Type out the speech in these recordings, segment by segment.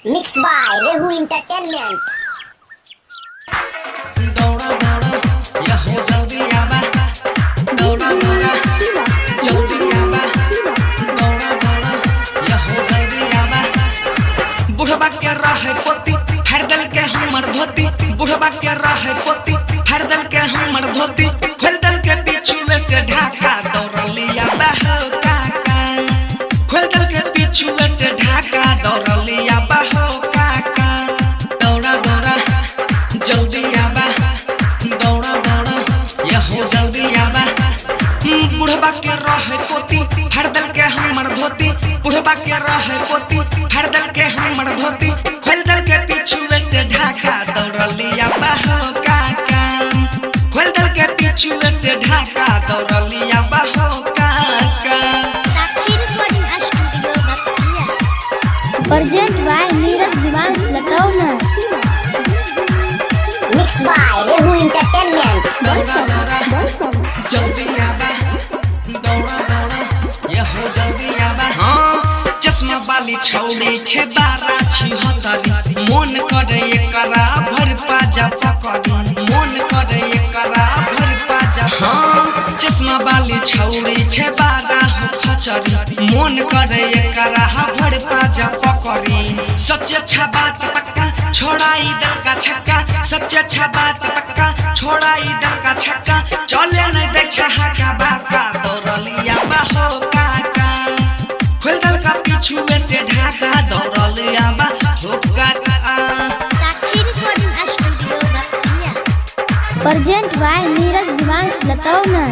Mixed by Rehu Entertainment. दौड़ा दौड़ा या हो जल्दी आवा दौड़ा दौड़ा जल्दी आवा दौड़ा दौड़ा या हो जल्दी आवा बुढ़वा के रहे पोती हर दल के हमर धोती बुढ़वा के रहे पोती हर दल के हमर धोती खोल दल के पीछुए से ढाका दौड़लिया बहो काका खोल दल के पीछुए से ढाका दौड़लिया बहो काका दौड़ा दौड़ा जल्दी आवा दौड़ा दौड़ा या हो जल्दी आवा बुढ़वा के रहे पोती हर दल के हमर धोती बुढ़वा के रहे पोती हर दल के हमर धोती खोल दल के पीछुए से ढाका दौड़लिया बहो काका खोल दल के पीछुए से ढाका दौड़लिया बहो काका Sakshi Recording Studio Bhatia. Present by Neeraj Divansh Latauna. Mixed by Rehu Entertainment. दौड़ा दौड़ा जल्दी आवा दौड़ा दौड़ा ये हो जल्दी आवा हाँ चश्मा वाली छौड़ी छे 12-76 मन करे एकरा भर पाजा पकड़ी मन करे एकरा भर पाजा हाँ चश्मा वाली छौड़ी छे 12 खचरी मन करे एकरा भर पाजा पकड़ी सच अच्छा बात पक्का छोड़ाई डंका छक्का सच अच्छा बात पक्का छोड़ाई डंका छक्का चले नहीं दे छक्का बाका दौड़लिया बहो काका खोल दल का पीछुए से ढाका दौड़लिया बहो काका Sakshi Recording Studio Bhatia. Present by Neeraj Divansh Latauna.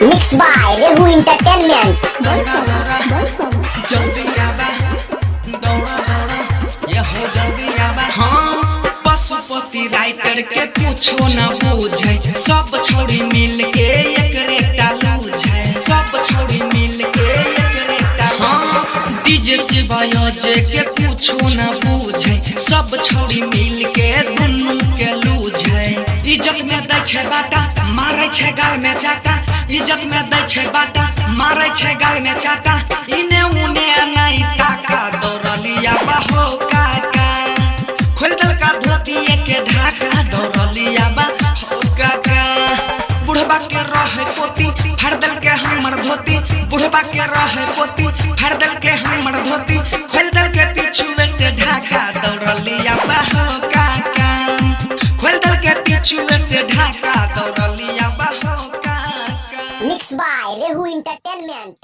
Mixed by Rehu Entertainment. दौड़ा दौड़ा जल्दी आवा दौड़ा दौड़ा ये हो जल्दी आवा हाँ पशुपति राइटर के कुछो न बूझे सब छोड़ी मिल के एक रेटा लूझे सब छोड़ी मिल के एक रेटा हाँ डीजे शिवायोजे के कुछो न बूझे सब छोड़ी मिल के दुनू के लूझे इज्जत में दै छे बाटा मारे छे गाल में चाटा इज्जत में दै छे बाटा मारे छे गाल में चाटा इने उने नहीं ताका दौड़लिया बहो काका खोल दल का धोती के ढाका दौड़लिया बहो काका बुढ़वा के रहे पोती हर दल के हमर धोती बुढ़वा के रहे पोती हर दल के हमर धोती खोल दल के पीछुए से ढाका दौड़लिया बहो काका खोल दल के पीछुए से ढाका दौड़लिया बहो काका Mixed by Rehu Entertainment.